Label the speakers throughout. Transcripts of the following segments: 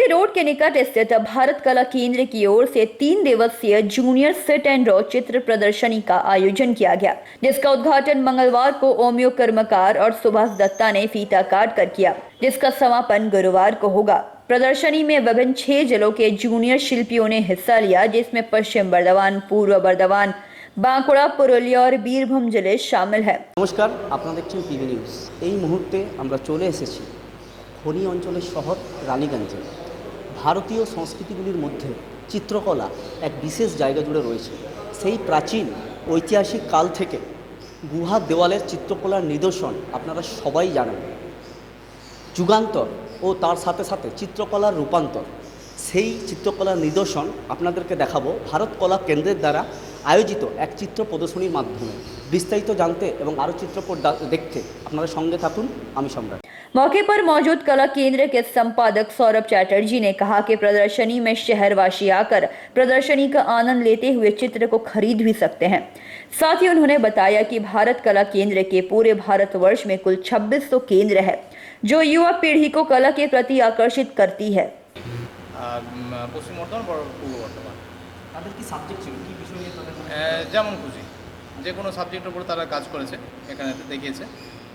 Speaker 1: GT road के निकट स्थित भारत कला केंद्र की ओर से 3 दिवसीय जूनियर सिट एंड ड्रॉ चित्र प्रदर्शनी का आयोजन किया गया, जिसका उद्घाटन मंगलवार को ओमियो कर्मकार और सुभाष दत्ता ने फीता काट कर किया, जिसका समापन गुरुवार को होगा। प्रदर्शनी में विभिन्न 6 जिलों के जूनियर शिल्पियों ने हिस्सा लिया, जिसमें पश्चिम बर्धमान, पूर्व बर्धमान, बांकुड़ा, पुरुलिया और बीरभूम जिले शामिल है।
Speaker 2: नमस्कार, আপনারা দেখছেন টিভি নিউজ। এই মুহূর্তে আমরা চলে এসেছি খনি অঞ্চলের শহর রানীগঞ্জে। ভারতীয় সংস্কৃতিগুলির মধ্যে চিত্রকলা এক বিশেষ জায়গা জুড়ে রয়েছে। সেই প্রাচীন ঐতিহাসিক কাল থেকে গুহার দেওয়ালের চিত্রকলার নিদর্শন আপনারা সবাই জানেন। যুগান্তর ও তার সাথে সাথে চিত্রকলার রূপান্তর, সেই চিত্রকলার নিদর্শন আপনাদেরকে দেখাবো ভারত কলা কেন্দ্রের দ্বারা আয়োজিত এক চিত্র প্রদর্শনীর মাধ্যমে। বিস্তারিত জানতে এবং আরও চিত্রপট দেখতে আপনারা সঙ্গে থাকুন। আমি সম্রাট।
Speaker 1: मौके पर मौजूद कला केंद्र के संपादक सौरभ चैटर्जी ने कहा कि प्रदर्शनी में शहरवासी आकर प्रदर्शनी का आनंद लेते हुए चित्र को खरीद भी सकते हैं। साथ ही उन्होंने बताया कि भारत कला केंद्र के पूरे भारतवर्ष में कुल 2600 केंद्र है, जो युवा पीढ़ी को कला के प्रति आकर्षित करती है।
Speaker 3: পশ্চিম বর্ধমান, পূর্ব বর্ধমান
Speaker 2: তাদের কি সাবজেক্ট ছিল, কি বিষয় নিয়ে তাদের
Speaker 3: যেমন খুশি যে কোনো সাবজেক্টের উপর তারা কাজ করেছে, এখানে দেখিয়েছে।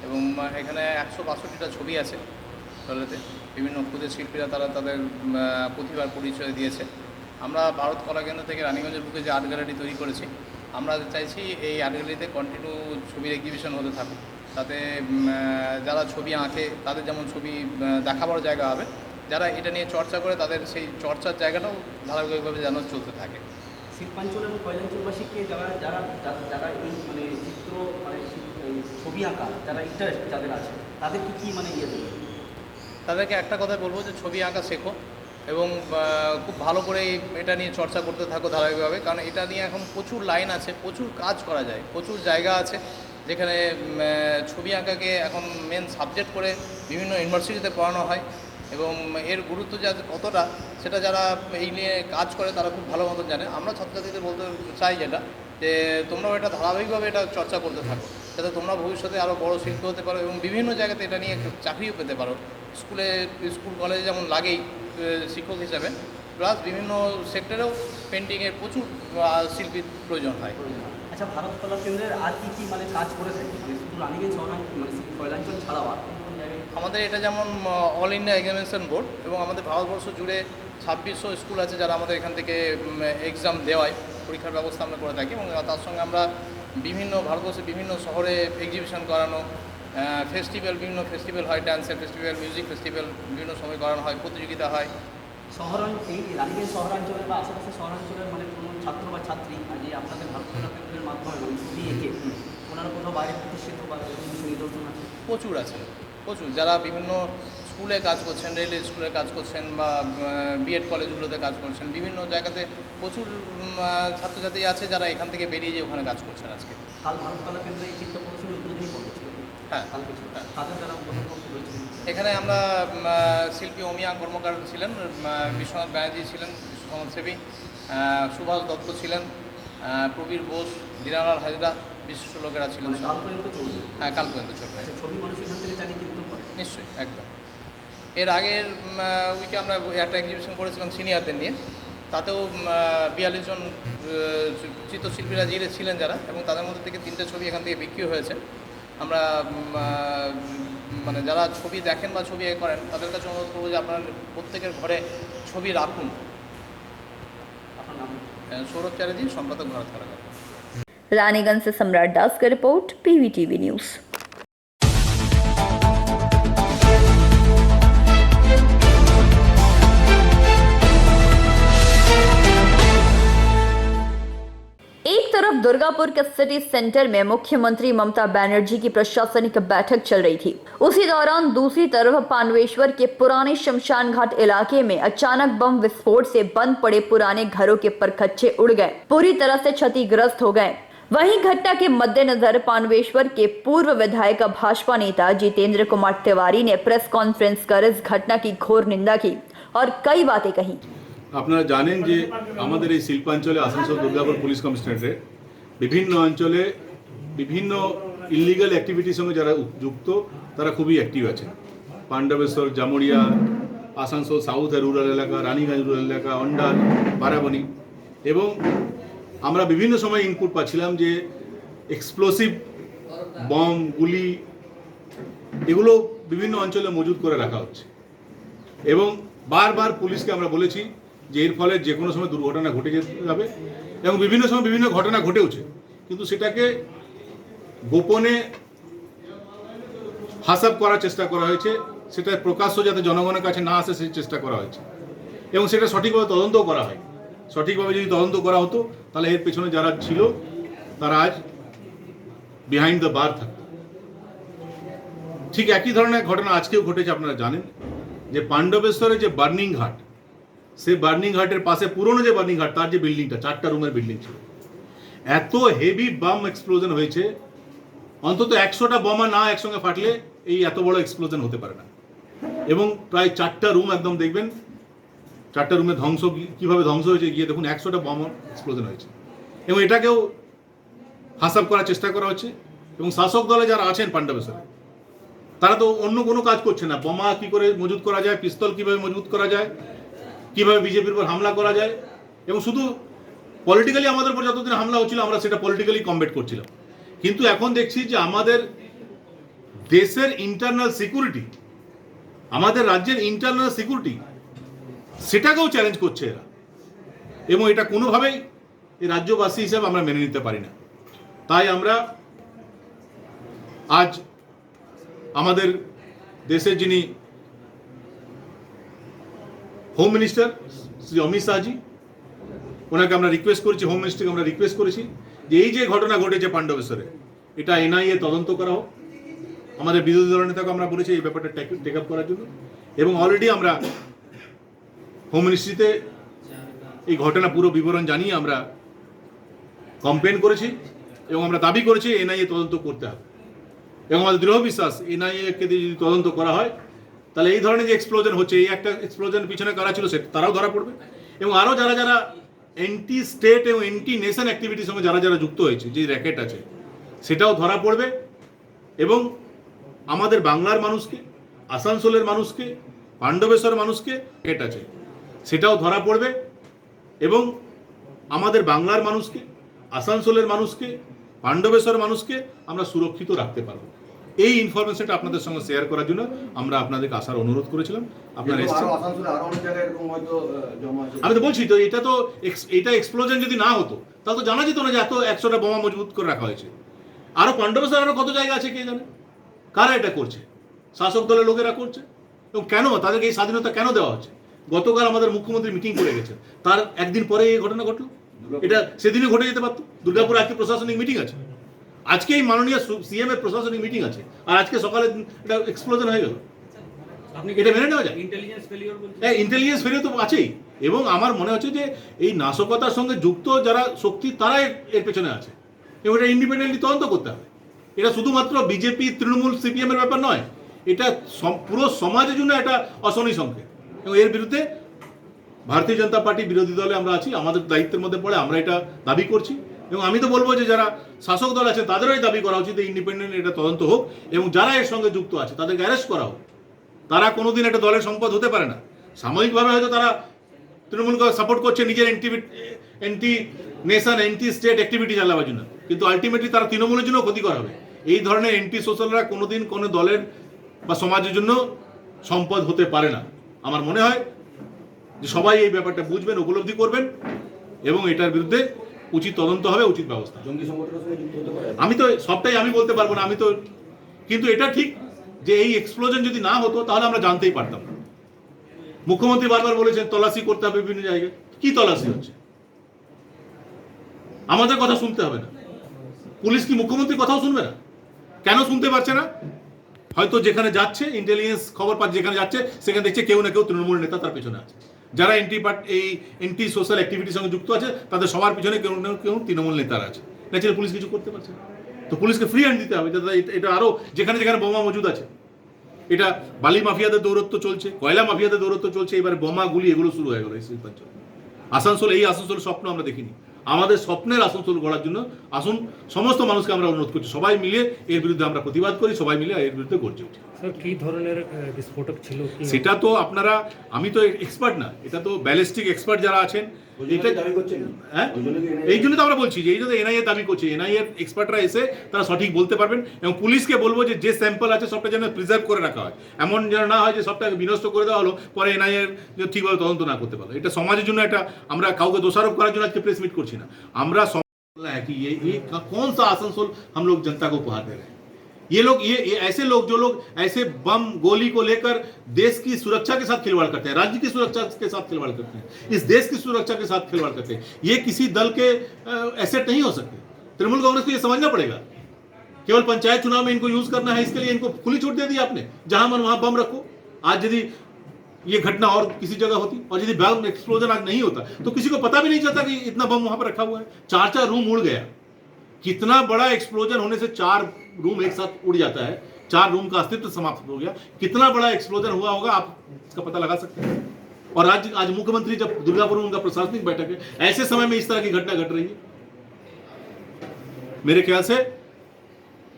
Speaker 3: এবং এখানে 162টা ছবি আছে টয়লেটে। বিভিন্ন ক্ষুদে শিল্পীরা তারা তাদের প্রতিভার পরিচয় দিয়েছে। আমরা ভারত কলা কেন্দ্র থেকে রানীগঞ্জের বুকে যে আর্ট গ্যালারি তৈরি করেছি, আমরা চাইছি এই আর্ট গ্যালারিতে কন্টিনিউ ছবির এক্সিবিশন হতে থাকুক, তাতে যারা ছবি আঁকে তাদের যেমন ছবি দেখাবার জায়গা হবে, যারা এটা নিয়ে চর্চা করে তাদের সেই চর্চার জায়গাটাও ধারাবাহিকভাবে যেন চলতে থাকে।
Speaker 2: শিল্পাঞ্চল এবং কৈলাঞ্চলবাসীকে যারা যারা যারা এই মানে চিত্র মানে ছবি আঁকা যারা ইন্টারেস্ট যাদের আছে তাদেরকে কি মানে ইয়ে দেবে?
Speaker 3: তাদেরকে একটা কথাই বলবো যে ছবি আঁকা শেখো এবং খুব ভালো করে এটা নিয়ে চর্চা করতে থাকো ধারাবাহিকভাবে, কারণ এটা নিয়ে এখন প্রচুর লাইন আছে, প্রচুর কাজ করা যায়, প্রচুর জায়গা আছে যেখানে ছবি আঁকাকে এখন মেন সাবজেক্ট করে বিভিন্ন ইউনিভার্সিটিতে পড়ানো হয়। এবং এর গুরুত্ব যা কতটা সেটা যারা এই নিয়ে কাজ করে তারা খুব ভালো মতন জানে। আমরা ছাত্রছাত্রীদের বলতে চাই যেটা যে তোমরাও এটা ধারাবাহিকভাবে এটা চর্চা করতে থাকো, যাতে তোমরা ভবিষ্যতে আরও বড় শিল্পী হতে পারো এবং বিভিন্ন জায়গাতে এটা নিয়ে চাকরিও পেতে পারো। স্কুল কলেজে যেমন লাগেই শিক্ষক হিসাবে, প্লাস বিভিন্ন সেক্টরেও পেন্টিংয়ের প্রচুর শিল্পীর প্রয়োজন হয়।
Speaker 2: আচ্ছা, ভারত কলা কেন্দ্রের আর কি কি মানে কাজ করে থাকে শুধু রানীগঞ্জ শহরাঞ্চল মানে কৈলাঞ্চল ছাড়াও আর
Speaker 3: আমাদের এটা যেমন অল ইন্ডিয়া এক্সামিনেশন বোর্ড এবং আমাদের ভারতবর্ষ জুড়ে 2600 স্কুল আছে যারা আমাদের এখান থেকে এক্সাম দেওয়ায়, পরীক্ষার ব্যবস্থা আমরা করে থাকি। এবং তার সঙ্গে আমরা বিভিন্ন ভারতবর্ষের বিভিন্ন শহরে এক্সিবিশন করানো, ফেস্টিভ্যাল, বিভিন্ন ফেস্টিভ্যাল হয়, ডান্সের ফেস্টিভ্যাল, মিউজিক ফেস্টিভ্যাল বিভিন্ন সময় করানো হয়, প্রতিযোগিতা হয়।
Speaker 2: এই রানীগঞ্জ শহরাঞ্চলের বা আশেপাশে শহরাঞ্চলের মানে কোনো ছাত্র বা ছাত্রী যে আপনাদের ভারত কলা কেন্দ্রের মাধ্যমে মানে ছবি এঁকে ওনারা কোথাও বাইরে প্রতিষ্ঠিত বা নিদর্শন আছে?
Speaker 3: প্রচুর আছে, প্রচুর। যারা বিভিন্ন স্কুলে কাজ করছেন, রেল স্কুলে কাজ করছেন বা বিএড কলেজগুলোতে কাজ করছেন, বিভিন্ন জায়গাতে প্রচুর ছাত্রছাত্রী আছে যারা এখান থেকে বেরিয়ে যেয়ে ওখানে কাজ করছেন। আজকে
Speaker 2: কাল ভারত কলা কেন্দ্রে এই চিত্র প্রদর্শনী উদ্বোধনী পর্ব ছিল।
Speaker 3: হ্যাঁ,
Speaker 2: তাদের দ্বারা উদ্বোধন করতে হয়েছিল।
Speaker 3: এখানে আমরা শিল্পী অমিয়া কর্মকার ছিলেন, বিশ্বনাথ ব্যানার্জি ছিলেন সমাজসেবী, সুভাষ দত্ত ছিলেন, প্রবীর বোস, দিনালাল হাজরা, বিশিষ্ট লোকেরা ছিলেন। হ্যাঁ, কাল পর্যন্ত চলবে।
Speaker 2: ছবি মানুষ এখান থেকে চালিয়ে কিনতে পারে?
Speaker 3: নিশ্চয়ই, একদম। এর আগের উইকে আমরা একটা এক্সিবিশন করেছিলাম সিনিয়রদের নিয়ে, তাতেও 42 জন চিত্রশিল্পীরা ছিলেন যারা, এবং তাদের মধ্যে থেকে 3টে ছবি এখান থেকে বিক্রি হয়েছে। আমরা মানে যারা ছবি দেখেন বা ছবি করেন তাদের কাছে অনুরোধ করবো যে আপনার প্রত্যেকের ঘরে ছবি রাখুন। সৌরভ চ্যাটার্জি, সম্পাদক, ভারত কলা কেন্দ্র।
Speaker 1: रानीगंज से सम्राट दास का रिपोर्ट, पीवीटीवी न्यूज। एक तरफ दुर्गापुर के सिटी सेंटर में मुख्यमंत्री ममता बनर्जी की प्रशासनिक बैठक चल रही थी, उसी दौरान दूसरी तरफ पांडवेश्वर के पुराने शमशान घाट इलाके में अचानक बम विस्फोट से बंद पड़े पुराने घरों के परखच्चे उड़ गए, पूरी तरह से क्षतिग्रस्त हो गए। वहीं घटना के मद्देनजर पांडवेश्वर के पूर्व विधायक भाजपा नेता जितेंद्र कुमार तिवारी ने प्रेस कॉन्फ्रेंस कर इस घटना की घोर निंदा की और कई बातें कही।
Speaker 4: আপনারা জানেন যে আমাদের এই শিল্পাঞ্চলে আসানসোল দুর্গাপুর পুলিশ কমিশনারেটে বিভিন্ন অঞ্চলে বিভিন্ন ইলিগাল অ্যাক্টিভিটির সঙ্গে যারা যুক্ত তারা খুবই অ্যাক্টিভ আছে। পাণ্ডবেশ্বর, জামুরিয়া, আসানসোল সাউথের রুরাল এলাকা, রানীগঞ্জ রুরাল এলাকা, অন্ডাল, বারাবণী, এবং আমরা বিভিন্ন সময় ইনপুট পাচ্ছিলাম যে এক্সপ্লোসিভ বম, গুলি এগুলো বিভিন্ন অঞ্চলে মজুদ করে রাখা হচ্ছে। এবং বারবার পুলিশকে আমরা বলেছি যে এর ফলে যে কোনো সময় দুর্ঘটনা ঘটে যেতে যাবে, এবং বিভিন্ন সময় বিভিন্ন ঘটনা ঘটেওছে, কিন্তু সেটাকে গোপনে হাসাব করার চেষ্টা করা হয়েছে, সেটা প্রকাশ্য যাতে জনগণের কাছে না আসে সেই চেষ্টা করা হয়েছে, এবং সেটা সঠিকভাবে তদন্তও করা হয়। সঠিকভাবে যদি তদন্ত করা হতো তাহলে এর পেছনে যারা ছিল তারা আজ বিহাইন্ড দ্য বার থাকতো। ঠিক একই ধরনের ঘটনা আজকেও ঘটেছে। আপনারা জানেন যে পাণ্ডবেশ্বরে যে বার্নিং ঘাট, সেই বার্নিং ঘাটের পাশে পুরনো যে বার্নিং ঘাট, তার যে বিল্ডিংটা 4টা রুমের বিল্ডিং ছিল, এত হেভি বাম এক্সপ্লোজন হয়েছে, অন্তত 100টা বোমা না একসঙ্গে ফাটলে এই এত বড় এক্সপ্লোজন হতে পারে না। এবং প্রায় 4টা রুম একদম দেখবেন, 4টা রুমে ধ্বংস, কিভাবে ধ্বংস হয়েছে গিয়ে দেখুন, 100টা বোম এক্সপ্লোজন হয়েছে। এবং এটাকেও হাসাব করার চেষ্টা করা হচ্ছে। এবং শাসক দলে যারা আছেন পাণ্ডবেশ্বরে, তারা তো অন্য কোনো কাজ করছে না। বোমা কি করে মজুত করা যায়, পিস্তল কিভাবে মজুত করা যায়, কিভাবে বিজেপির উপর হামলা করা যায়, এবং শুধু পলিটিক্যালি আমাদের উপর যতদিন হামলা হচ্ছিল আমরা সেটা পলিটিক্যালি কমব্যাট করছিলাম। কিন্তু এখন দেখছি যে আমাদের দেশের ইন্টারনাল সিকিউরিটি, আমাদের রাজ্যের ইন্টারনাল সিকিউরিটি, সেটাকেও চ্যালেঞ্জ করছে এরা। এবং এটা কোনোভাবেই এই রাজ্যবাসী হিসাবে আমরা মেনে নিতে পারি না। তাই আমরা আজ আমাদের দেশের যিনি হোম মিনিস্টার শ্রী অমিত শাহজি, ওনাকে আমরা রিকোয়েস্ট করেছি, হোম মিনিস্টারকে আমরা রিকোয়েস্ট করেছি যে এই যে ঘটনা ঘটেছে পাণ্ডবেশ্বরে, এটা এনআইএ তদন্ত করা হোক। আমাদের বিরোধী দল নেতাকে আমরা বলেছি এই ব্যাপারটা টেক আপ করার জন্য। এবং অলরেডি আমরা হোম মিনিস্ট্রিতে এই ঘটনা পুরো বিবরণ জানিয়ে আমরা কমপ্লেন করেছি, এবং আমরা দাবি করেছি এনআইএ তদন্ত করতে হবে। এবং আমাদের দৃঢ় বিশ্বাস এনআইএ-কে দিয়ে যদি তদন্ত করা হয় তাহলে এই ধরনের যে এক্সপ্লোজন হচ্ছে, এই একটা এক্সপ্লোজন পিছনে কারা ছিল তারাও ধরা পড়বে। এবং আরও যারা যারা অ্যান্টি স্টেট এবং অ্যান্টি নেশন অ্যাক্টিভিটির সঙ্গে যারা যারা যুক্ত হয়েছে, যে র্যাকেট আছে, সেটাও ধরা পড়বে। এবং আমাদের বাংলার মানুষকে, আসানসোলের মানুষকে, পাণ্ডবেশ্বর মানুষকে র্যাকেট আছে সেটাও ধরা পড়বে। এবং আমাদের বাংলার মানুষকে, আসানসোলের মানুষকে, পাণ্ডবেশ্বর মানুষকে আমরা সুরক্ষিত রাখতে পারবো। এই ইনফরমেশনটা আপনাদের সঙ্গে শেয়ার করার জন্য আমরা আপনাদেরকে আসার অনুরোধ করেছিলাম। আপনারা এসেছেন। আমি তো বলছি তো, এটা এক্সপ্লোজন যদি না হতো তাহলে তো জানা যেত না যে এত 100টা বোমা মজবুত করে রাখা হয়েছে। আরো পাণ্ডবেশ্বর আরো কত জায়গা আছে কে জানে। কারা এটা করছে? শাসক দলের লোকেরা করছে। এবং কেন তাদেরকে এই স্বাধীনতা কেন দেওয়া হচ্ছে? গতকাল আমাদের মুখ্যমন্ত্রী মিটিং করে গেছেন, তার একদিন পরে এই ঘটনা ঘটলো। এটা সেদিনই ঘটে যেতে পারতো। দুর্গাপুরে আজকে প্রশাসনিক মিটিং আছে, আজকে এই মাননীয় সিএম এর প্রশাসনিক মিটিং আছে, আর আজকে সকালে এটা এক্সপ্লোজন হয়ে গেল। এটা মেনে নেওয়া যায়? ইন্টেলিজেন্স ফেলিওর তো আছেই। এবং আমার মনে হচ্ছে যে এই নাশকতার সঙ্গে যুক্ত যারা শক্তি, তারা এর পেছনে আছে। এবং এটা ইন্ডিপেন্ডেন্টলি তদন্ত করতে হবে। এটা শুধুমাত্র বিজেপি, তৃণমূল, সিপিএম এর ব্যাপার নয়, এটা পুরো সমাজের জন্য একটা অশনি সংকেত। এবং এর বিরুদ্ধে ভারতীয় জনতা পার্টি বিরোধী দলে আমরা আছি, আমাদের দায়িত্বের মধ্যে পড়ে আমরা এটা দাবি করছি। এবং আমি তো বলবো যে যারা শাসক দল আছে তাদেরও এই দাবি করা উচিত, ইন্ডিপেন্ডেন্ট এটা তদন্ত হোক, এবং যারা এর সঙ্গে যুক্ত আছে তাদেরকে অ্যারেস্ট করা হোক। তারা কোনোদিন একটা দলের সম্পদ হতে পারে না। সাময়িকভাবে হয়তো তারা তৃণমূলকে সাপোর্ট করছে নিজের anti nation, anti state activity চালাবার জন্য, কিন্তু আলটিমেটলি তারা তৃণমূলের জন্য ক্ষতিকর হবে। এই ধরনের অ্যান্টি সোশ্যালরা কোনোদিন কোনো দলের বা সমাজের জন্য সম্পদ হতে পারে না। আমার মনে হয় যে সবাই এই ব্যাপারটা বুঝবেন, উপলব্ধি করবেন, এবং এটার বিরুদ্ধে উচিত তদন্ত হবে, উচিত ব্যবস্থা। আমি তো সবটাই আমি বলতে পারবো না, কিন্তু এটা ঠিক যে এই এক্সপ্লোজন যদি না হতো তাহলে আমরা জানতেই পারতাম। মুখ্যমন্ত্রী বারবার বলেছেন তল্লাশি করতে হবে বিভিন্ন জায়গায়। কি তল্লাশি হচ্ছে? আমাদের কথা শুনতে হবে না? পুলিশ কি মুখ্যমন্ত্রীর কথাও শুনবে না? কেন শুনতে পারছে না? হয়তো যেখানে যাচ্ছে, ইন্টেলিজেন্স খবর পাচ্ছে, যেখানে যাচ্ছে সেখানে দেখছে কেউ না কেউ তৃণমূল নেতা তার পেছনে আছে। যারা অ্যান্টি সোশ্যাল অ্যাক্টিভিটির সঙ্গে যুক্ত আছে তাদের সবার পিছনে কেউ না কেউ তৃণমূল নেতারা আছে। ন্যাচারালি পুলিশ কিছু করতে পারছে না। তো পুলিশকে ফ্রি হ্যান্ড দিতে হবে। এটা আরও যেখানে যেখানে বোমা মজুদ আছে, এটা বালি মাফিয়াদের দৌরত্ব চলছে, কয়লা মাফিয়াদের দৌরত্ব চলছে, এবার বোমা গুলি এগুলো শুরু হয়ে গেল এই শিল্পাঞ্চলে। আসানসোল স্বপ্ন আমরা দেখিনি। আমাদের স্বপ্নের আসানসোল গড়ার জন্য আসুন, সমস্ত মানুষকে আমরা অনুরোধ করছি, সবাই মিলে এর বিরুদ্ধে আমরা প্রতিবাদ করি, সবাই মিলে এর বিরুদ্ধে গর্জে উঠি।
Speaker 5: স্যার কী ধরনের বিস্ফোরক ছিল?
Speaker 4: সেটা তো আপনারা, আমি তো এক্সপার্ট না, এটা তো ব্যালিস্টিক এক্সপার্ট যারা আছেন, এটা হ্যাঁ এই জন্য তো আমরা বলছি যে এই জন্য এনআইএ দাবি করছে, এনআইএর এক্সপার্টরা এসে তারা সঠিক বলতে পারবেন, এবং পুলিশকে বলবো যে স্যাম্পল আছে সবটা যেন প্রিজার্ভ করে রাখা হয়, এমন যেন না হয় যে সবটাকে বিনষ্ট করে দেওয়া হলো, পরে এনআইএর ঠিকভাবে তদন্ত না করতে পারলো। এটা সমাজের জন্য একটা, আমরা কাউকে দোষারোপ করার জন্য আজকে প্রেস মিট করছি না, আমরা कि ये कौन सा आसनसोल हम लोग जनता को उपहार दे रहे हैं। ये लोग, ये ऐसे लोग जो लोग ऐसे बम गोली को लेकर देश की सुरक्षा के साथ खिलवाड़ करते हैं, राज्य की सुरक्षा के साथ खिलवाड़ करते हैं, इस देश की सुरक्षा के साथ खिलवाड़ करते हैं, ये किसी दल के एसेट नहीं हो सकते। तृणमूल कांग्रेस को ये समझना पड़ेगा, केवल पंचायत चुनाव में इनको यूज करना है, इसके लिए इनको खुली छूट दे दी आपने, जहां मन वहां बम रखो। आज यदि ये घटना और किसी जगह होती और यदि बम एक्सप्लोजन आज नहीं होता तो किसी को पता भी नहीं चलता कि इतना बम वहां पर रखा हुआ है। 4 रूम उड़ गया, कितना बड़ा एक्सप्लोजन होने से 4 रूम एक साथ उड़ जाता है, 4 रूम का अस्तित्व समाप्त हो गया, कितना बड़ा एक्सप्लोजन हुआ होगा आप इसका पता लगा सकते हैं। और आज मुख्यमंत्री जब दुर्गापुर में उनका प्रशासनिक बैठक है, ऐसे समय में इस तरह की घटना घट रही है। मेरे ख्याल से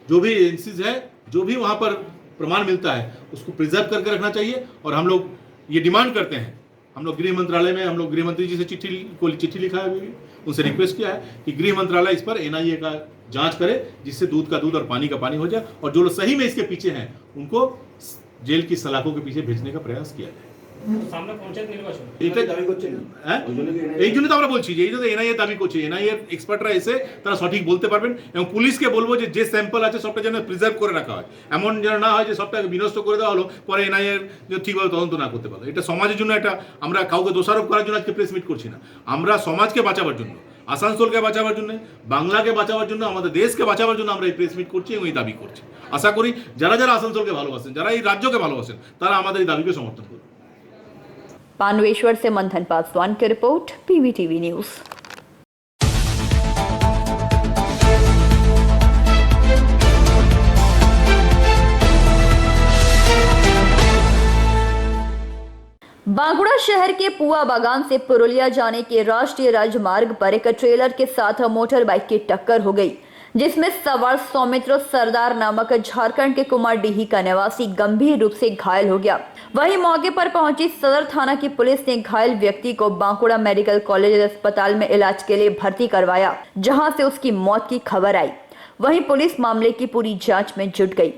Speaker 4: जो भी एजेंसीज है, जो भी वहां पर प्रमाण मिलता है उसको प्रिजर्व करके रखना चाहिए। और हम लोग ये डिमांड करते हैं, हम लोग गृह मंत्रालय में, हम लोग गृह मंत्री जी से चिट्ठी लिखा है, उनसे रिक्वेस्ट किया है कि गृह मंत्रालय इस पर एनआईए का जांच करे, जिससे दूध का दूध और पानी का पानी हो जाए, और जो लोग सही में इसके पीछे हैं उनको जेल की सलाखों के पीछे भेजने का प्रयास किया जाए।
Speaker 5: সামনে পঞ্চায়েত নির্বাচন,
Speaker 4: এই জন্য তো আমরা বলছি যে এই জন্য এনআইএ দাবি করছে, এনআইএর এক্সপার্টরা এসে তারা সঠিক বলতে পারবেন, এবং পুলিশকে বলবো যে স্যাম্পল আছে সবটা যেন প্রিজার্ভ করে রাখা হয়, এমন যেন না হয় যে সবটাকে বিনষ্ট করে দেওয়া হলো, পরে এনআইএর ঠিকভাবে তদন্ত না করতে পারলো। এটা সমাজের জন্য একটা, আমরা কাউকে দোষারোপ করার জন্য আজকে প্রেস মিট করছি না, আমরা সমাজকে বাঁচাবার জন্য, আসানসোলকে বাঁচাবার জন্য, বাংলাকে বাঁচাবার জন্য, আমাদের দেশকে বাঁচাবার জন্য আমরা এই প্রেস মিট করছি এবং এই দাবি করছি। আশা করি যারা যারা আসানসোলকে ভালোবাসেন, যারা এই রাজ্যকে ভালোবাসেন, তারা আমাদের এই দাবিকে সমর্থন করবেন।
Speaker 1: पांडवेश्वर से मंथन पासवान की रिपोर्ट, पीवीटीवी न्यूज। बांकुड़ा शहर के पुआ बागान से पुरुलिया जाने के राष्ट्रीय राजमार्ग पर एक ट्रेलर के साथ मोटर बाइक की टक्कर हो गई, जिसमें सवार सौमित्र सरदार नामक झारखंड के कुमारडीही का निवासी गंभीर रूप से घायल हो गया। वहीं मौके पर पहुंची सदर थाना की पुलिस ने घायल व्यक्ति को बांकुड़ा मेडिकल कॉलेज अस्पताल में इलाज के लिए भर्ती करवाया, जहां से उसकी मौत की खबर आई। वहीं पुलिस मामले की पूरी जांच में जुट गई।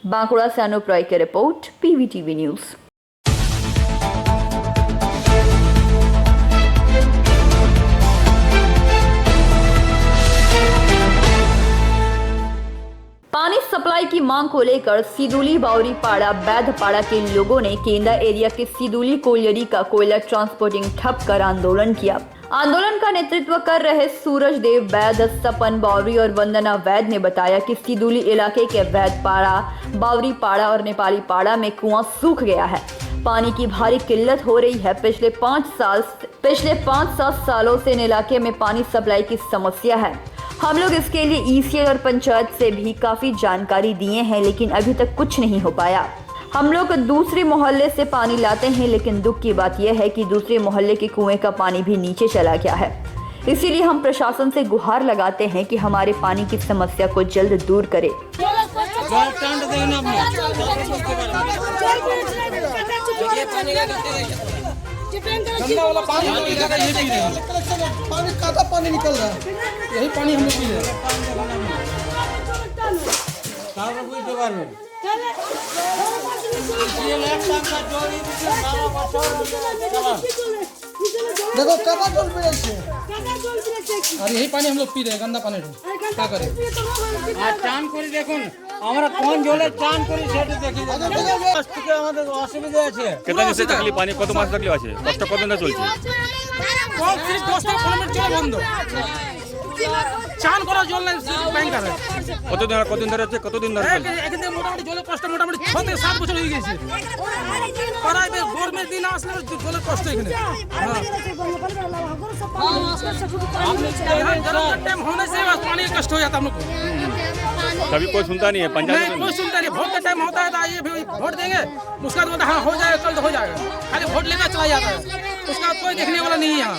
Speaker 1: बांकुड़ा से अनूप रॉय की रिपोर्ट, पीवीटीवी न्यूज। पानी सप्लाई की मांग को लेकर सिदुली बावरी पाड़ा बैधपाड़ा के लोगों ने केंद्र एरिया के सिदुली कोयलरी का कोयला ट्रांसपोर्टिंग ठप कर आंदोलन किया। आंदोलन का नेतृत्व कर रहे सूरज देव वैद, सपन बावरी और वंदना वैद ने बताया कि सिदुली इलाके के वैदपाड़ा, बावरी पाड़ा और नेपाली पाड़ा में कुआं सूख गया है। पानी की भारी किल्लत हो रही है। पिछले 5-7 सालों से इन इलाके में पानी सप्लाई की समस्या है। हम लोग इसके लिए ईसीएल और पंचायत से भी काफी जानकारी दिए हैं, लेकिन अभी तक कुछ नहीं हो पाया। हम लोग दूसरे मोहल्ले से पानी लाते हैं, लेकिन दुख की बात यह है कि दूसरे मोहल्ले के कुएं का पानी भी नीचे चला गया है। इसीलिए हम प्रशासन से गुहार लगाते हैं कि हमारे पानी की समस्या को जल्द दूर करे।
Speaker 6: पानी निकल रहा है, यही पानी हम लोग पी रहे हैं। देखो कदा जल पे है, अरे यही पानी हम लोग पी रहे हैं, गंदा पानी क्या करें।
Speaker 7: আর চান করে দেখুন আমরা কোন জলে চান করি সেটা দেখি আজকে আমাদের অসুবিধা আছে।
Speaker 8: কত মাসে তকলিফ পানি কত মাস তকলিফ আছে কষ্ট কত না চলছে
Speaker 6: 10-15 মিনিট চলে বন্ধ চান করার জল নাই ভয়ঙ্কর
Speaker 8: কতদিন ধরে হচ্ছে কতদিন ধরে চলছে?
Speaker 6: এখান থেকে মোটামুটি জলের কষ্ট মোটামুটি 6 থেকে 7 বছর হয়ে গেছে। প্রায় গরমের দিন আসলে জলের কষ্ট এখানে। टाइम होने से बस पानी का कष्ट हो जाता हम लोग को।
Speaker 8: कभी कोई सुनता नहीं है
Speaker 6: नहीं
Speaker 8: पंचायत में?
Speaker 6: कोई सुनता नहीं। वोट का टाइम होता है तो ये भी वोट देंगे, उसका बाद हाँ हो जाएगा कल तो हो जाएगा, खाली वोट लेकर चला जाता है, उसका कोई देखने वाला नहीं है यहाँ।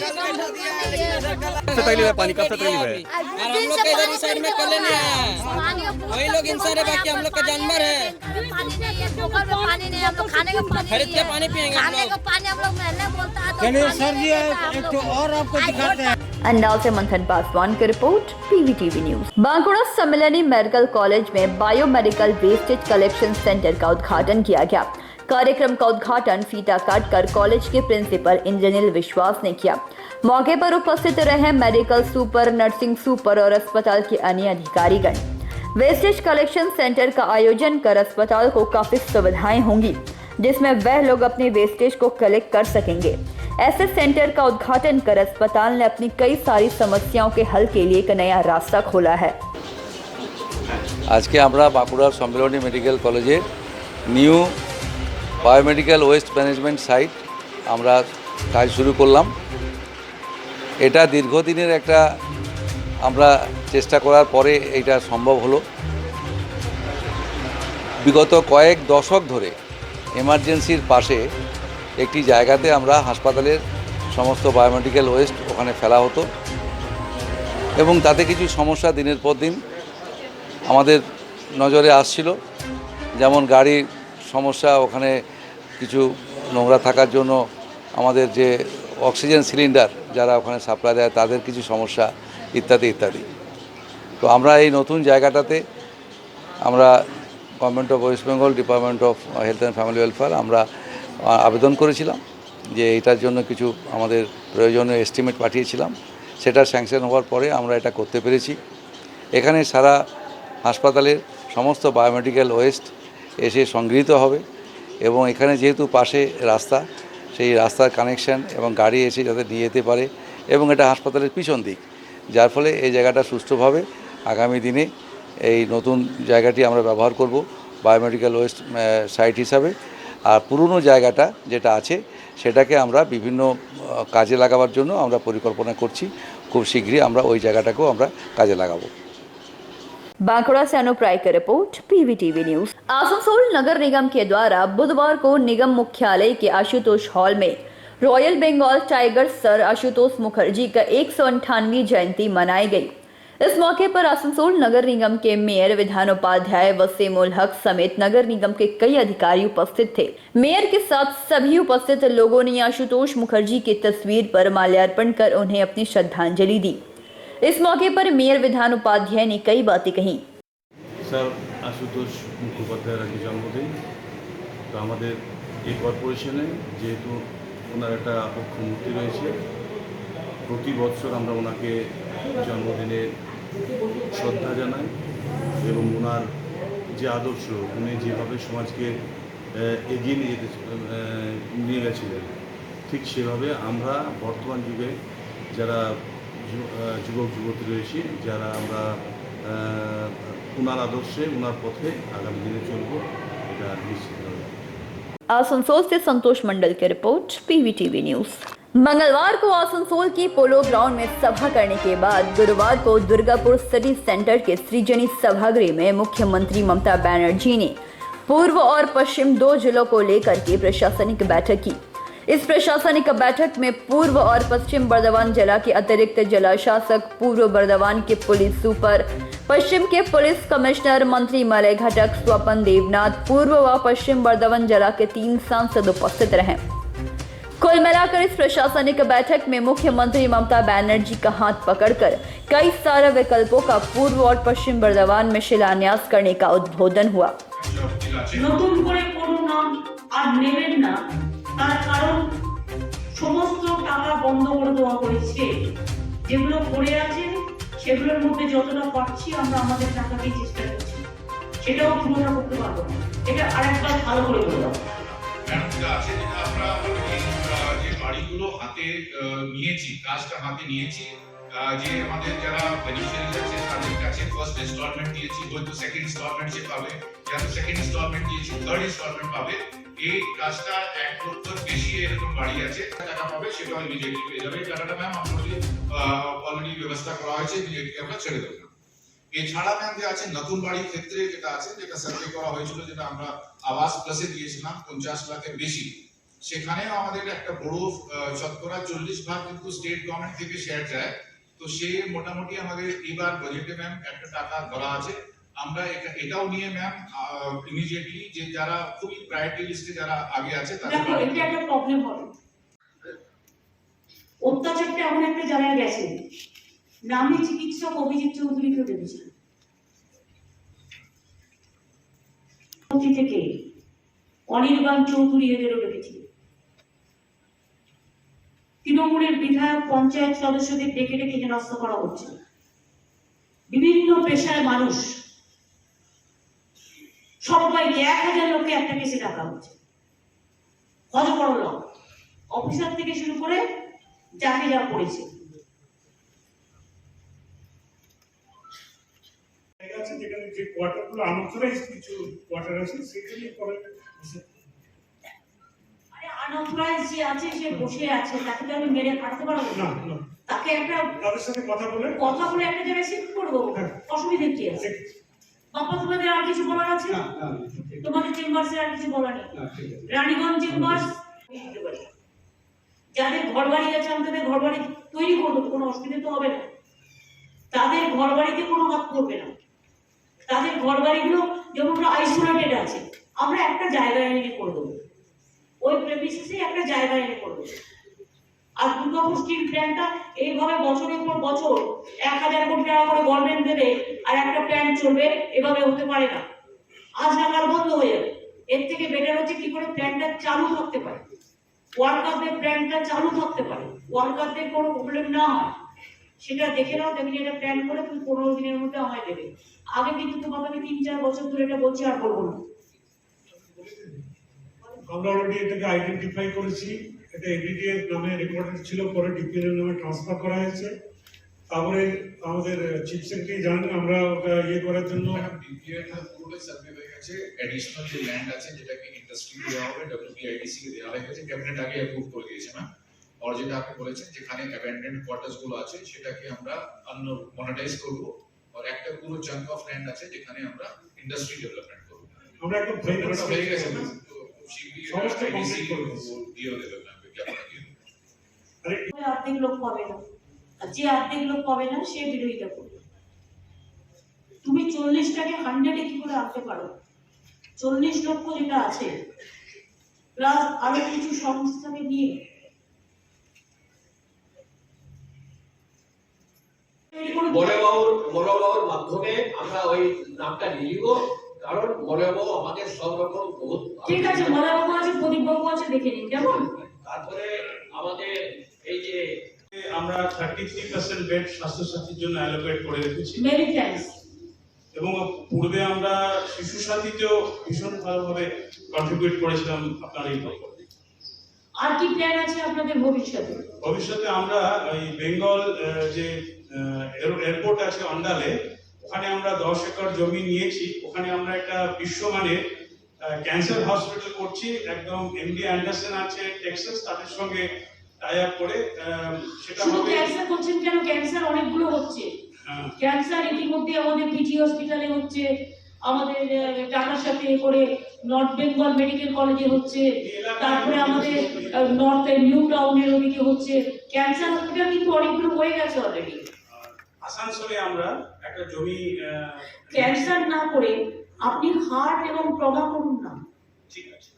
Speaker 8: कब से तकलीफ है पानी, कब से तकलीफ है?
Speaker 7: और हम लोग के इधर इस साइड में कले नहीं है, वही लोग इंसान है, बाकी हम लोग का जानवर है।
Speaker 9: पानी नहीं है, पोखर में पानी नहीं है, हम लोग खाने का पानी
Speaker 7: खरीद
Speaker 9: नहीं
Speaker 7: के
Speaker 9: है।
Speaker 7: पानी पियेंगे हम
Speaker 9: खाने
Speaker 7: लोग।
Speaker 9: का पानी हम लोग महंगा बोलता है तो
Speaker 7: चलिए
Speaker 9: पानी
Speaker 7: सर जी
Speaker 9: नहीं देता हम
Speaker 7: एक
Speaker 9: लोग
Speaker 7: तो
Speaker 9: को।
Speaker 7: और आपको दिखाते हैं।
Speaker 1: अंडाल से मंथन पासवान की report, PVTV news. Bankura Sammilani medical college में बायोमेडिकल वेस्टेज कलेक्शन सेंटर का उद्घाटन किया गया। कार्यक्रम का उद्घाटन फीता काट कर कॉलेज के प्रिंसिपल इंद्रनील विश्वास ने किया। मौके पर उपस्थित रहे मेडिकल सुपर, नर्सिंग सुपर और अस्पताल के अन्य अधिकारीगण। वेस्टेज कलेक्शन सेंटर का आयोजन कर अस्पताल को काफी सुविधाएं होंगी, जिसमें वह लोग अपने वेस्टेज को कलेक्ट कर सकेंगे। ऐसे सेंटर का उद्घाटन कर अस्पताल ने अपनी कई सारी समस्याओं के हल के लिए एक नया रास्ता खोला है।
Speaker 10: আজকে আমরা বাঁকুড়ার সম্মেলনী মেডিকেল কলেজের new biomedical waste management site আমরা কাজ শুরু করলাম। এটা দীর্ঘদিনের একটা আমরা চেষ্টা করার পরে এটা সম্ভব হলো। বিগত কয়েক দশক ধরে এমার্জেন্সির পাশে একটি জায়গাতে আমরা হাসপাতালের সমস্ত বায়োমেডিক্যাল ওয়েস্ট ওখানে ফেলা হতো এবং তাতে কিছু সমস্যা দিনের পর দিন আমাদের নজরে আসছিল। যেমন গাড়ির সমস্যা, ওখানে কিছু নোংরা থাকার জন্য আমাদের যে অক্সিজেন সিলিন্ডার যারা ওখানে সাপ্লাই দেয় তাদের কিছু সমস্যা ইত্যাদি ইত্যাদি। তো আমরা এই নতুন জায়গাটাতে আমরা government of West Bengal department of health and family welfare আমরা আবেদন করেছিলাম যে এটার জন্য কিছু আমাদের প্রয়োজনীয় এস্টিমেট পাঠিয়েছিলাম। সেটা স্যাংশন হওয়ার পরে আমরা এটা করতে পেরেছি। এখানে সারা হাসপাতালের সমস্ত বায়োমেডিক্যাল ওয়েস্ট এসে সংগৃহীত হবে এবং এখানে যেহেতু পাশে রাস্তা, সেই রাস্তার কানেকশন এবং গাড়ি এসে যাতে নিয়ে যেতে পারে এবং এটা হাসপাতালের পিছন দিক, যার ফলে এই জায়গাটা সুষ্ঠুভাবে আগামী দিনে এই নতুন জায়গাটি আমরা ব্যবহার করব বায়োমেডিক্যাল ওয়েস্ট সাইট হিসাবে। আর পুরনো জায়গাটা যেটা আছে সেটাকে আমরা বিভিন্ন কাজে লাগাবার জন্য আমরা পরিকল্পনা করছি। খুব শীঘ্রই আমরা ওই জায়গাটাকেও আমরা কাজে লাগাবো।
Speaker 1: बांकुड़ा से अनुप राय की रिपोर्ट, पीवीटीवी न्यूज। आसनसोल नगर निगम के द्वारा बुधवार को निगम मुख्यालय के आशुतोष हॉल में royal Bengal tiger sir Ashutosh Mukherjee का 198वीं जयंती मनाई गई। इस मौके पर आसनसोल नगर निगम के मेयर विधानोपाध्याय वसीमुल हक समेत नगर निगम के कई अधिकारी उपस्थित थे। मेयर के साथ सभी उपस्थित लोगों ने आशुतोष मुखर्जी की तस्वीर पर माल्यार्पण कर उन्हें अपनी श्रद्धांजलि दी। इस मौके पर मेयर विधानोपाध्याय ने कई बातें कहीं।
Speaker 11: স্যার আশুতোষ মুখোপাধ্যায়ের আজকে জন্মদিন। তো আমাদের এই কর্পোরেশনে যেহেতু ওনার একটা অক্ষ মূর্তি রয়েছে, প্রতি বছর আমরা ওনাকে জন্মদিনে শ্রদ্ধা জানাই এবং ওনার যে আদর্শ, উনি যেভাবে সমাজকে এগিয়ে নিয়ে গেছিলেন, ঠিক সেভাবে আমরা বর্তমান যুগে যারা যুবক যুবতী রয়েছি, যারা আমরা ওনার আদর্শে ওনার পথে আগামী দিনে চলব, এটা নিশ্চিত হবে।
Speaker 1: आसनसोल से संतोष मंडल की रिपोर्ट, पीवीटीवी न्यूज। मंगलवार को आसनसोल की पोलो ग्राउंड में सभा करने के बाद गुरुवार को दुर्गापुर सिटी सेंटर के सृजनी सभागृह में मुख्यमंत्री ममता बनर्जी ने पूर्व और पश्चिम 2 जिलों को लेकर के प्रशासनिक बैठक की। इस प्रशासनिक बैठक में पूर्व और पश्चिम बर्धमान जिला के अतिरिक्त जिला शासक, पूर्व बर्धमान के पुलिस सुपर, पश्चिम के पुलिस कमिश्नर, मंत्री मलय घटक, स्वपन देवनाथ, पूर्व व पश्चिम बर्धमान जिला के 3 सांसद उपस्थित रहे। कुल मिलाकर इस प्रशासनिक बैठक में मुख्यमंत्री ममता बनर्जी का हाथ पकड़कर कई सारे विकल्पों का पूर्व और पश्चिम बर्धमान में शिलान्यास करने का उद्बोधन हुआ।
Speaker 12: নতুন করে কোনো নাম আর নেবেন না, তার কারণ সমস্ত টাকা বন্ধ করে দেওয়া হয়েছে। যেগুলো পড়ে আছে সেগুলোর মধ্যে যতটা পাচ্ছি আমরা আমাদের টাকা দিয়ে চেষ্টা করছি, সেটাও তুলনা করতে পারবো না। এটা আরেকবার ভালো করে বললাম।
Speaker 13: আমরা যে বাড়িগুলো হাতে নিয়েছি, কাজটা হাতে নিয়েছি, যে আমাদের যারা বেনিফিশিয়ারি আছে তাদের কাছে ফার্স্ট ইনস্টলমেন্ট দিয়েছি, হয়তো সেকেন্ড ইনস্টলমেন্ট সে পাবে, যারা সেকেন্ড ইনস্টলমেন্ট দিয়েছি থার্ড ইনস্টলমেন্ট পাবে। এই কাজটা 1 লক্ষর বেশি এরকম বাড়ি আছে, টাকা পাবে সেটা ইমিডিয়েটলি পেয়ে যাবে। এই টাকাটা ম্যাম আমাদের অলরেডি ব্যবস্থা করা হয়েছে, ইমিডিয়েটলি আমরা ছেড়ে দেবো। এছাড়া ম্যাম যে আছে নতুন বাড়ির ক্ষেত্রে যেটা আছে, যেটা সার্ভে করা হয়েছিল, যেটা আমরা আবাস প্লাসে দিয়েছিলাম 50 লাখের বেশি, সেখানেও আমাদের একটা বড় শতকরা 40% কিন্তু স্টেট গভর্নমেন্ট থেকে শেয়ার যায়। তো সে মোটামুটি আমাদের এবার বাজেটে ম্যাম একটা টাকা ধরা আছে। আমরা এটাও নিয়ে ম্যাম ইমিডিয়েটলি যে যারা খুবই প্রায়োরিটি লিস্টে যারা আগে আছে তাদের
Speaker 12: এটা একটা প্রবলেম হবে। অত্যাচারটা এমন একটা জায়গায় গেছে, নামী চিকিৎসক অভিজিৎ চৌধুরীকে দেখেছিল থেকে অনির্বাণ চৌধুরী এদেরও দেখেছিল। তৃণমূলের বিধায়ক পঞ্চায়েত সদস্যদের ডেকে ডেকে হেনস্থ করা হচ্ছে। বিভিন্ন পেশার মানুষ সবাইকে 1000 লোককে একটা কেসে ডাকা হচ্ছে। কত বড় লোক, অফিসার থেকে শুরু করে যাকে যা পড়েছে।
Speaker 5: যেখানে যে কোয়ার্টারগুলো আনঅথরাইজ কিছু কোয়ার্টার আছে সেখানে
Speaker 12: আনঅথরাইজ যে আছে সে বসে আছে, তাকে তো আমি মেরে কাটতে পারবো না। তাকে একটা
Speaker 5: তাদের সাথে কথা বলে
Speaker 12: একটা জায়গায় শিফট করবো, অসুবিধা কি আছে? বাবা তোমাদের আর কিছু বলার আছে? তোমাদের চেম্বার্সে আর কিছু বলার নেই? রানীগঞ্জ চেম্বার্স যাদের ঘর বাড়ি আছে আমি তাদের ঘর বাড়ি তৈরি করবো, কোনো অসুবিধা তো হবে না। তাদের ঘর বাড়িতে কোনো হাত করবে না। তাদের ঘর বাড়িগুলো যেমন আইসোলেটেড আছে, আমরা একটা জায়গায় এনে করে দেবো, ওই প্রেমিসিসে একটা জায়গায় এনে করে দেবো। আর দুর্গাপুর স্টিল প্ল্যান্টটা এইভাবে বছরের পর বছর 1000 কোটি টাকা করে গভর্নমেন্ট দেবে আর একটা প্ল্যান্ট চলবে, এভাবে হতে পারে না। আজ না কাল বন্ধ হয়ে যাবে। এর থেকে বেটার হচ্ছে কি করে প্ল্যান্টটা চালু থাকতে পারে, ওয়ার্কারদের প্ল্যান্টটা চালু থাকতে পারে, ওয়ার্কারদের কোনো প্রবলেম না হয়, সেটা দেখে নাও। দেখি এটা প্ল্যান করে তুমি 15 দিনের মধ্যে আমায় দেবে। আগে কিন্তু তোমাকে 3-4 বছর ধরে এটা বলছি, আর বলবো না।
Speaker 5: আমরা অলরেডি এটাকে আইডেন্টিফাই করেছি। এটা এডিডিএর নামে রেকর্ডেড ছিল, পরে ডিপিএল নামে ট্রান্সফার করা হয়েছে। তারপরে আমাদের চিফ সেক্রেটারি জানেন আমরা ওটা করার জন্য
Speaker 13: ডিপিএল পুরোটাই সার্ভে হয়ে গেছে। অ্যাডিশনাল যে ল্যান্ড আছে যেটাকে ইন্ডাস্ট্রি দেওয়া হবে, ডব্লিউপিআইডিসি কে দেওয়া হয়ে গেছে, ক্যাবিনেট আগে অ্যাপ্রুভ করে দিয়েছে না। আর যেটা আপনি বলেছেন যেখানে অ্যাবেন্ডেন্ড কোয়ার্টার্স গুলো আছে সেটাকে আমরা মনিটাইজ করব। আর একটা পুরো চাঙ্ক অফ ল্যান্ড আছে যেখানে আমরা ইন্ডাস্ট্রি ডেভেলপমেন্ট করব।
Speaker 5: আমরা একদম ফাইনাল
Speaker 13: হয়ে গেছে না,
Speaker 5: সমস্ত কমপ্লিট করে
Speaker 13: দিয়ে দেবেন না বিজ্ঞাপন দিয়ে।
Speaker 12: অর্ধেক লোক পাবে না, আর যে অর্ধেক লোক পাবে না সে বিরোধিতা করবে। তুমি 40টাকে 100-এ কি করে আনতে পারো? 40 লক্ষ যেটা আছে প্লাস আরো কিছু সংস্থাকে নিয়ে
Speaker 7: মনোবাবুর মাধ্যমে আমরা ওই নামটা নিয়ে নিব, কারণ মনোবাবু আমাদের সব রকম বহুত।
Speaker 12: ঠিক আছে, মনোবাবু আছে, প্রদীপবাবু আছে, দেখে নিন কেমন।
Speaker 7: তারপরে আমাদের এই যে
Speaker 5: আমরা 33% বেড স্বাস্থ্যসাথীর জন্য অ্যালোকেট করে রেখেছি।
Speaker 12: Many thanks.
Speaker 5: এবং পূর্বে আমরা শিশু সাথীতেও ভীষণ ভালোভাবে কন্ট্রিবিউট করেছিলাম আপনার এই প্রকল্পে।
Speaker 12: আর কি প্ল্যান আছে আপনাদের ভবিষ্যতে?
Speaker 5: ভবিষ্যতে আমরা ওই বেঙ্গল যে এয়ারপোর্ট আছে অন্ডালে, ওখানে আমরা 10 একর জমি নিয়েছি। ওখানে আমরা একটা বিশ্বমানের ক্যান্সার হসপিটাল করছি। একদম এমডি অ্যান্ডারসন আছে টেক্সাস, তাদের সঙ্গে টাই আপ করে সেটা
Speaker 12: শুধু
Speaker 5: হবে।
Speaker 12: ক্যান্সার করছেন কেন? ক্যান্সার অনেকগুলো হচ্ছে। ক্যান্সার ইতিমধ্যে আমাদের পিজি হসপিটালে হচ্ছে, আমাদের টাটার সাথে করে নর্থ বেঙ্গল মেডিকেল কলেজে হচ্ছে, তারপরে আমাদের নর্থ নিউ টাউনের ওদিকে হচ্ছে। ক্যান্সার হসপিটাল কিন্তু অনেকগুলো হয়ে গেছে অলরেডি।
Speaker 5: আসানসোলে আমরা একটা জমি
Speaker 12: ক্যান্সার না করে আপনি হার্ট এবং ট্রমা করুন না।
Speaker 5: ঠিক আছে,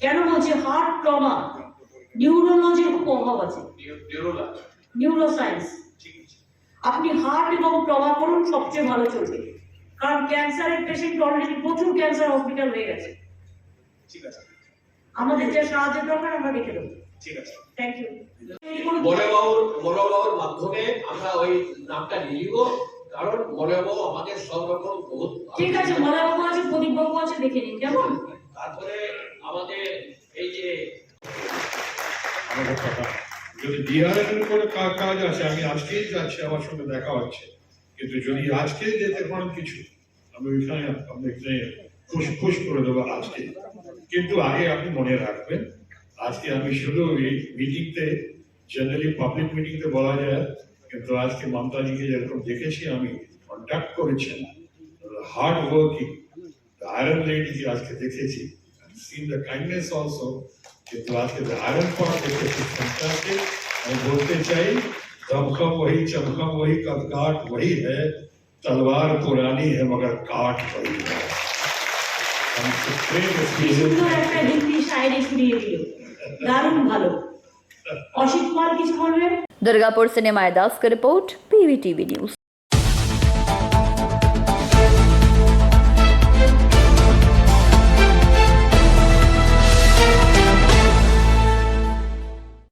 Speaker 12: কেন বলছে হার্ট ট্রমা? নিউরোলজির খুব অভাব আছে, নিউরোসায়েন্স। আপনি হার্ট এবং ট্রমা করুন, সবচেয়ে ভালো চলবে। কারণ ক্যান্সারের পেশেন্ট অলরেডি প্রচুর ক্যান্সার হসপিটাল হয়ে গেছে।
Speaker 5: ঠিক আছে,
Speaker 12: আমাদের যে সাহায্য দরকার আমরা দেখে দেবো।
Speaker 5: ঠিক আছে,
Speaker 12: থ্যাংক ইউ।
Speaker 7: মনোবাবুর মাধ্যমে আমরা ওই নামটা নিয়ে নিব, কারণ মনোবাবু আমাদের সব রকম বহুত।
Speaker 12: ঠিক আছে, মনোবাবু আছে, প্রদীপবাবু আছে, দেখে নিন কেমন।
Speaker 7: তারপরে আমাদের এই যে
Speaker 5: যদি ডিআরএম এর করে কাজ আছে, আমি আজকেই যাচ্ছি, আমার সঙ্গে দেখা হচ্ছে, কিন্তু যদি আজকে যেতে পারেন কিছু, আমি ওইখানে আপনাকে খুশ করে দেবো আজকে। কিন্তু আগে আপনি মনে রাখবেন, আজকে আমি শুধু এই মিটিংতে, জেনারেলি পাবলিক মিটিংতে বলা যায়, কিন্তু আজকে মমতাজিকে যেরকম দেখেছি আমি, কন্ট্যাক্ট করেছেন, হার্ড ওয়ার্কিং আয়রন লেডিকে আজকে দেখেছি, সিন দ্য কাইন্ডনেস অলসো, কিন্তু আজকে আয়রন করা দেখেছি ফ্যান্টাস্টিক। আমি বলতে চাই, दमखम वही चमखम वही कदकाठ वही है, तलवार पुरानी है मगर काट वही है।
Speaker 12: সুন্দর একটা হিন্দি শায়রি শুনিয়ে দিল, দারুণ ভালো। অসিত কুমার কিছু বলবেন?
Speaker 1: दुर्गापुर से निमाय दास की रिपोर्ट, PVTV न्यूज।